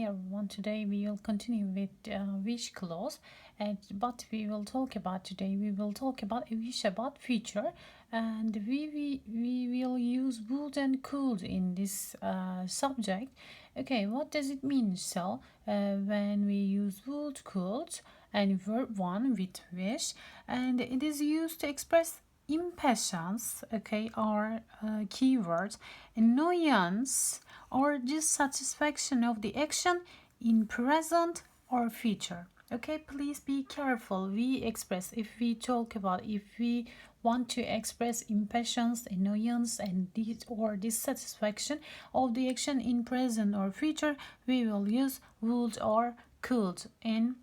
Hi everyone, today we will continue with wish clause, but we will talk about a wish about future, and we will use would and could in this subject. Okay, what does it mean? So when we use would, could, and verb one with wish, and it is used to express impatience, okay, or keywords, annoyance, or dissatisfaction of the action in present or future. Okay, please be careful. If we want to express impatience, annoyance, and dissatisfaction of the action in present or future, we will use would or could in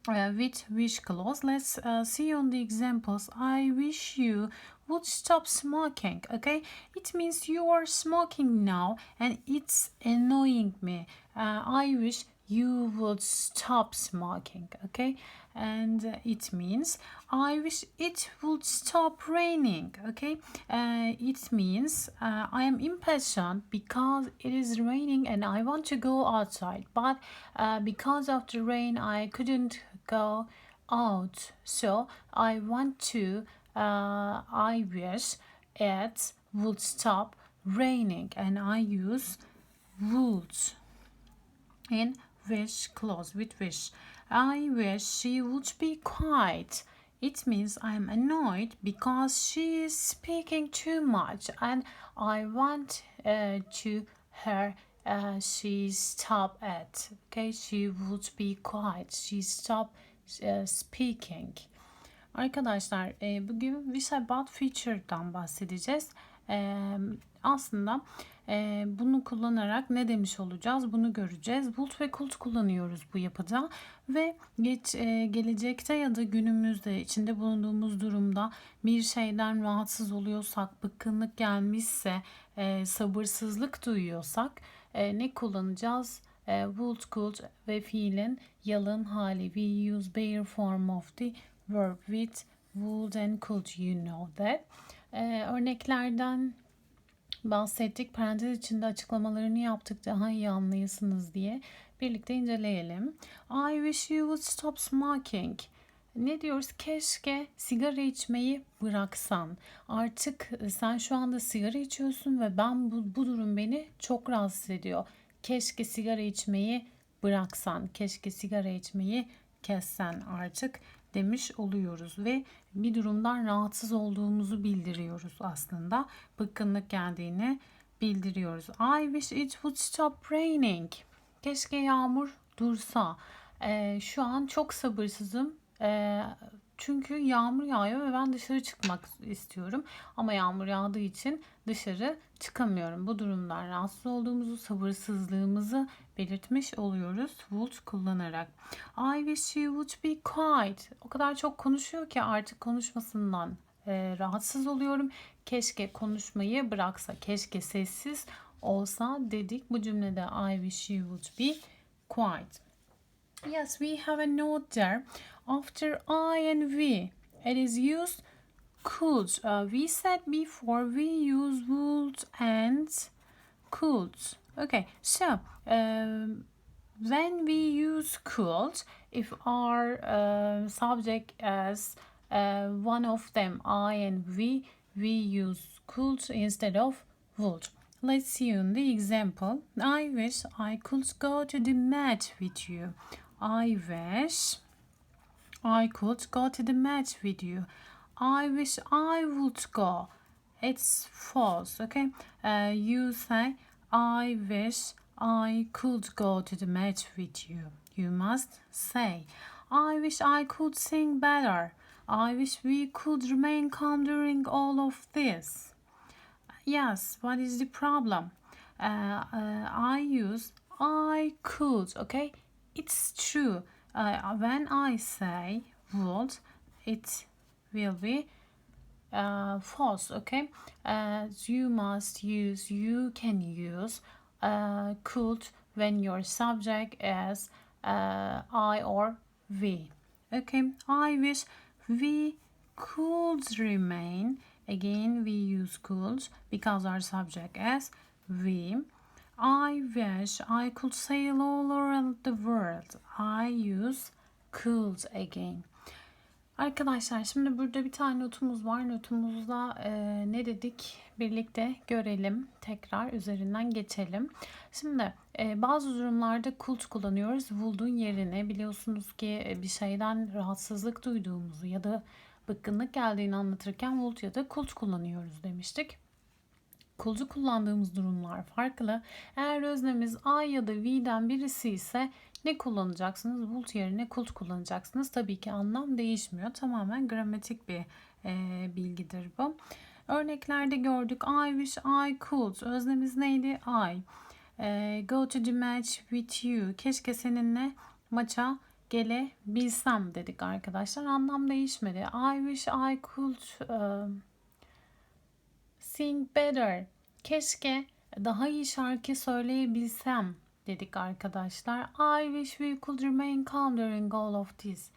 with wish clause. Let's see on the examples. I wish you would stop smoking. Okay, it means you are smoking now and it's annoying me. I wish you would stop smoking. Okay, and it means I wish it would stop raining. Okay, it means I am impatient because it is raining and I want to go outside, but because of the rain I couldn't go out. So I wish it would stop raining, and I use would in wish clause with wish. I wish she would be quiet. It means I'm annoyed because she is speaking too much, and I want to her she stop it. Okay, she would be quiet. She stop speaking. Arkadaşlar bugün Wish About Future'dan bahsedeceğiz. Aslında bunu kullanarak ne demiş olacağız bunu göreceğiz. Would ve could kullanıyoruz bu yapıda ve gelecekte ya da günümüzde içinde bulunduğumuz durumda bir şeyden rahatsız oluyorsak, bıkkınlık gelmişse, sabırsızlık duyuyorsak ne kullanacağız? Would, could ve fiilin yalın hali. We use bare form of the verb with would and could, you know that. Örneklerden bahsettik. Parantez içinde açıklamalarını yaptık daha iyi anlayasınız diye. Birlikte inceleyelim. I wish you would stop smoking. Ne diyoruz? Keşke sigara içmeyi bıraksan. Artık sen şu anda sigara içiyorsun ve bu durum beni çok rahatsız ediyor. Keşke sigara içmeyi bıraksan. Keşke sigara içmeyi kessen artık demiş oluyoruz ve bir durumdan rahatsız olduğumuzu bildiriyoruz aslında. Bıkkınlık geldiğini bildiriyoruz. I wish it would stop raining. Keşke yağmur dursa. Şu an çok sabırsızım. Çünkü yağmur yağıyor ve ben dışarı çıkmak istiyorum. Ama yağmur yağdığı için dışarı çıkamıyorum. Bu durumdan rahatsız olduğumuzu, sabırsızlığımızı belirtmiş oluyoruz would kullanarak. I wish you would be quiet. O kadar çok konuşuyor ki artık konuşmasından rahatsız oluyorum. Keşke konuşmayı bıraksa, keşke sessiz olsa dedik. Bu cümlede I wish you would be quiet. Yes, we have a note there. After I and we, it is used could. We said before we use would and could. Okay, so when we use could, if our subject as one of them, I and we use could instead of would. Let's see on the example. I wish I could go to the match with you. I wish I could go to the match with you. I wish I would go. It's false, okay? You say, I wish I could go to the match with you. You must say, I wish I could sing better. I wish we could remain calm during all of this. Yes, what is the problem? I use I could, okay? It's true. When I say would, it will be false, okay? You can use could when your subject is I or we. Okay, I wish we could remain. Again, we use could because our subject is we. I wish I could sail all around the world. I use could again. Arkadaşlar şimdi burada bir tane notumuz var. Notumuzda ne dedik? Birlikte görelim. Tekrar üzerinden geçelim. Şimdi bazı durumlarda could kullanıyoruz. Would'un yerine. Biliyorsunuz ki bir şeyden rahatsızlık duyduğumuzu ya da bıkkınlık geldiğini anlatırken would ya da could kullanıyoruz demiştik. Could'u kullandığımız durumlar farklı. Eğer öznemiz I ya da we'den birisi ise ne kullanacaksınız? Would yerine could kullanacaksınız. Tabii ki anlam değişmiyor. Tamamen gramatik bir bilgidir bu. Örneklerde gördük. I wish I could. Öznemiz neydi? I. Go to the match with you. Keşke seninle maça gelebilsem dedik arkadaşlar. Anlam değişmedi. I wish I could sing better. Keşke daha iyi şarkı söyleyebilsem dedik arkadaşlar. I wish we could remain calm during all of this.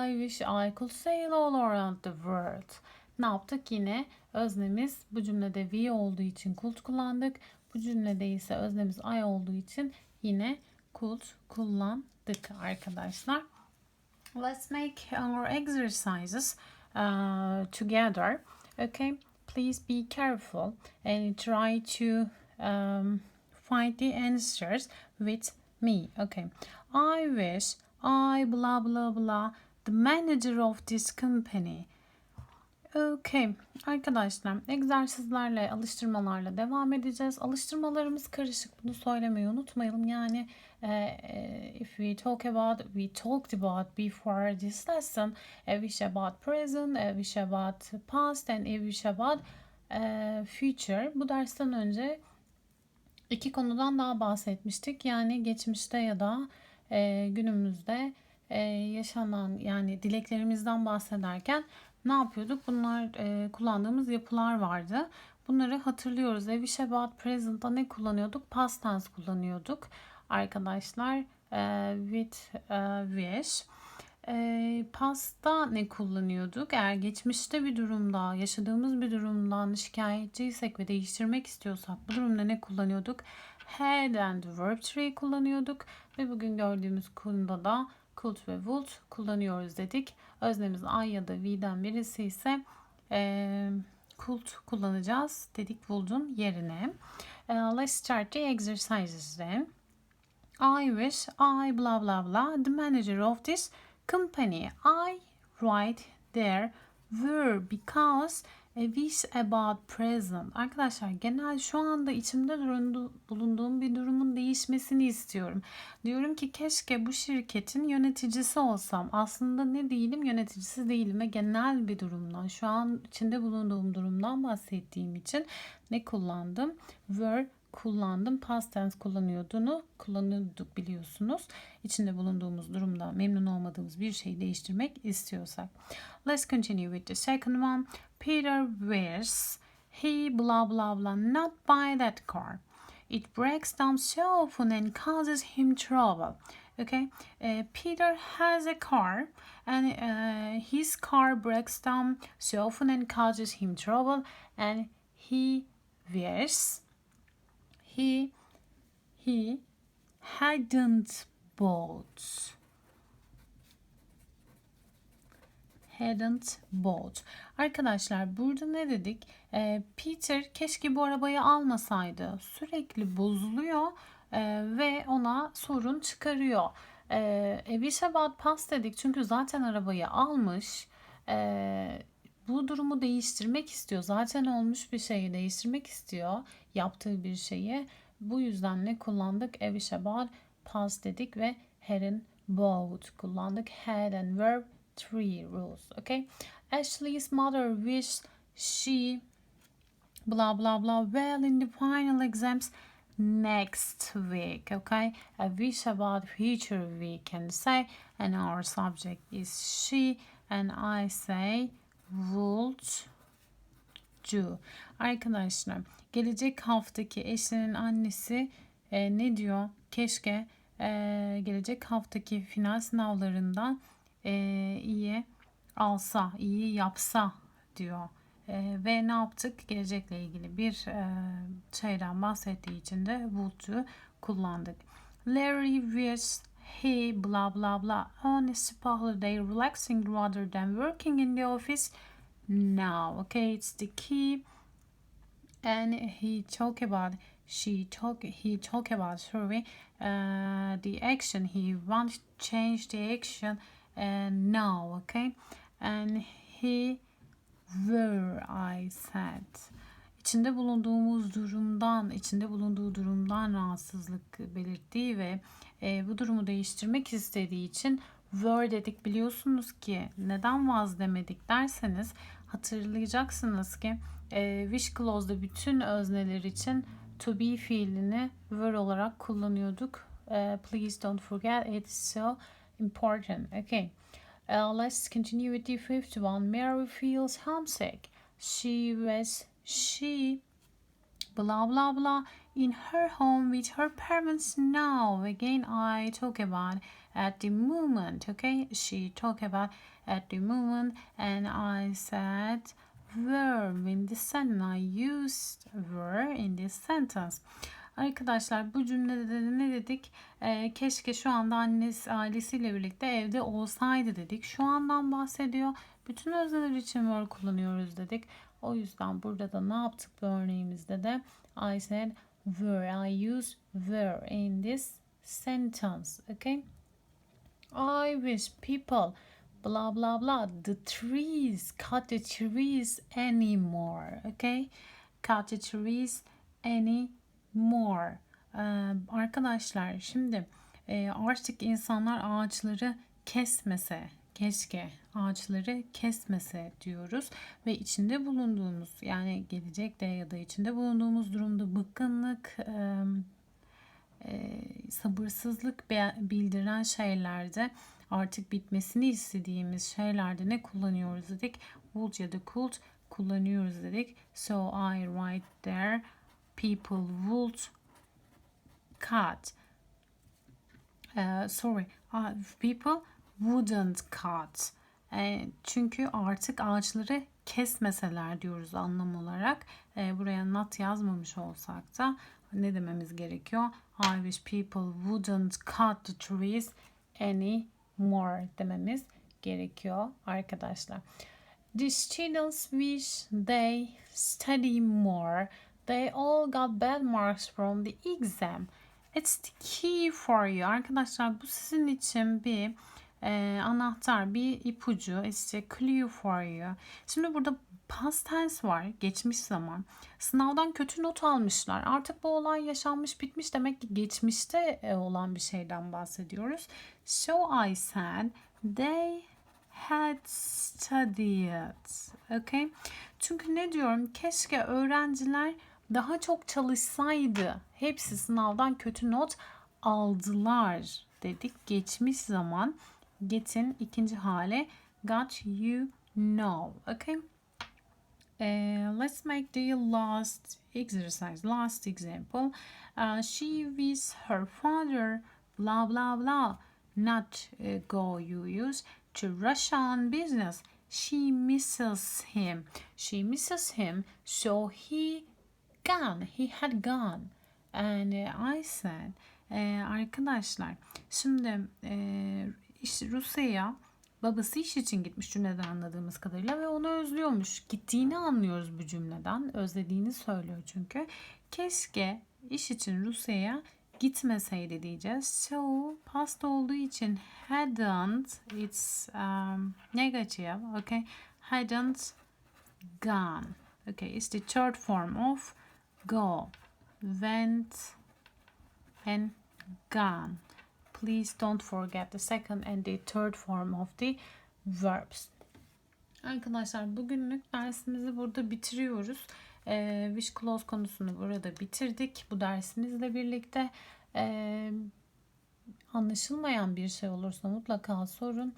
I wish I could sail all around the world. Ne yaptık? Yine öznemiz bu cümlede we olduğu için could kullandık. Bu cümlede ise öznemiz I olduğu için yine could kullandık arkadaşlar. Let's make our exercises together. Okay, please be careful and try to find the answers with me. Okay, I wish I blah blah blah the manager of this company. Okay arkadaşlar, egzersizlerle, alıştırmalarla devam edeceğiz. Alıştırmalarımız karışık, bunu söylemeyi unutmayalım. Yani if we talked about before this lesson, a wish about present, a wish about past and a wish about future. Bu dersten önce iki konudan daha bahsetmiştik. Yani geçmişte ya da günümüzde yaşanan, yani dileklerimizden bahsederken ne yapıyorduk? Bunlar kullandığımız yapılar vardı. Bunları hatırlıyoruz. A wish about present'ta ne kullanıyorduk? Past tense kullanıyorduk. Arkadaşlar with wish. Past'ta ne kullanıyorduk? Eğer geçmişte bir durumda, yaşadığımız bir durumdan şikayetçiysek ve değiştirmek istiyorsak bu durumda ne kullanıyorduk? Had and verb tree kullanıyorduk ve bugün gördüğümüz konuda da could ve would kullanıyoruz dedik. Öznemiz I ya da we'den birisi ise could kullanacağız dedik would'un yerine. Let's start the exercises then. I wish I blah blah blah the manager of this company. I write there were because a wish about present. Arkadaşlar genel şu anda içimde bulunduğum bir durumun değişmesini istiyorum. Diyorum ki keşke bu şirketin yöneticisi olsam. Aslında ne değilim, yöneticisi değilim ve genel bir durumdan, şu an içinde bulunduğum durumdan bahsettiğim için ne kullandım? Were kullandım. Past tense kullanıyorduk biliyorsunuz. İçinde bulunduğumuz durumda memnun olmadığımız bir şeyi değiştirmek istiyorsak. Let's continue with the second one. Peter wishes he blah blah blah not buy that car. It breaks down so often and causes him trouble. Okay, Peter has a car and his car breaks down so often and causes him trouble, and he wishes he hadn't bought. Arkadaşlar burada ne dedik? Peter keşke bu arabayı almasaydı. Sürekli bozuluyor ve ona sorun çıkarıyor. Wish about past dedik çünkü zaten arabayı almış. Bu durumu değiştirmek istiyor. Zaten olmuş bir şeyi değiştirmek istiyor. Yaptığı bir şeyi. Bu yüzden ne kullandık? A wish about past dedik ve hadn't bought kullandık. Had and verb three rules. Okay. Ashley's mother wished she blah blah blah well in the final exams next week. Okay. A wish about future we can say, and our subject is she, and I say would do. Arkadaşlar gelecek haftaki eşinin annesi ne diyor? Keşke gelecek haftaki final sınavlarından iyi alsa, iyi yapsa diyor. Ve ne yaptık? Gelecekle ilgili bir şeyden bahsettiği için de would'u kullandık. Larry wishes he blah blah blah on a spa holiday relaxing rather than working in the office now. Okay, it's the key. And he talk about the action he wants to change the action and now. Okay, and he were I said içinde bulunduğu durumdan rahatsızlık belirttiği ve bu durumu değiştirmek istediği için were dedik. Biliyorsunuz ki neden was demedik derseniz hatırlayacaksınız ki wish clause'da bütün özneler için to be fiilini were olarak kullanıyorduk. Please don't forget, it's so important. Okay. Let's continue with the fifth one. Mary feels homesick. She blah blah blah in her home with her parents now. Again, I talk about at the moment. Okay, she talk about at the moment, and I said were in this sentence. I used were in this sentence. Arkadaşlar bu cümlede de ne dedik? Keşke şu anda ailesiyle birlikte evde olsaydı dedik. Şu andan bahsediyor. Bütün özneler için were kullanıyoruz dedik. O yüzden burada da ne yaptık bu örneğimizde de? I said were. I use were in this sentence. Okay? I wish people blah blah blah cut the trees anymore. Okay? Cut the trees anymore. Arkadaşlar şimdi artık insanlar ağaçları kesmese, keşke ağaçları kesmese diyoruz ve içinde bulunduğumuz, yani gelecekte ya da içinde bulunduğumuz durumda bıkkınlık, sabırsızlık bildiren şeylerde, artık bitmesini istediğimiz şeylerde ne kullanıyoruz dedik? Would ya da could kullanıyoruz dedik. So I write there people would cut. People wouldn't cut. Çünkü artık ağaçları kesmeseler diyoruz anlam olarak. Buraya not yazmamış olsak da ne dememiz gerekiyor? I wish people wouldn't cut the trees anymore dememiz gerekiyor arkadaşlar. The students wish they study more. They all got bad marks from the exam. It's the key for you. Arkadaşlar bu sizin için bir anahtar, bir ipucu. It's a clue for you. Şimdi burada past tense var. Geçmiş zaman. Sınavdan kötü not almışlar. Artık bu olay yaşanmış, bitmiş. Demek ki geçmişte olan bir şeyden bahsediyoruz. So I said they had studied. Okay? Çünkü ne diyorum? Keşke öğrenciler daha çok çalışsaydı. Hepsi sınavdan kötü not aldılar dedik. Geçmiş zaman. Get'in ikinci hali got you know. Okay. Let's make the last exercise. Last example. She with her father blah blah blah not go you use to Russia on business. She misses him. She misses him, so he had gone. And I said arkadaşlar şimdi Rusya'ya babası iş için gitmiş cümleden anladığımız kadarıyla ve onu özlüyormuş. Gittiğini anlıyoruz bu cümleden. Özlediğini söylüyor çünkü. Keşke iş için Rusya'ya gitmeseydi diyeceğiz. So past olduğu için hadn't, it's negative. Okay, hadn't gone. Okay, it's the third form of go. Went and gone. Please don't forget the second and the third form of the verbs. Arkadaşlar bugünlük dersimizi burada bitiriyoruz. Wish clause konusunu burada bitirdik. Bu dersimizle birlikte anlaşılmayan bir şey olursa mutlaka sorun.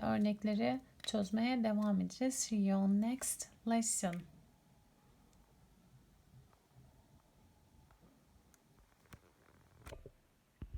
Örnekleri çözmeye devam edeceğiz. See you on next lesson.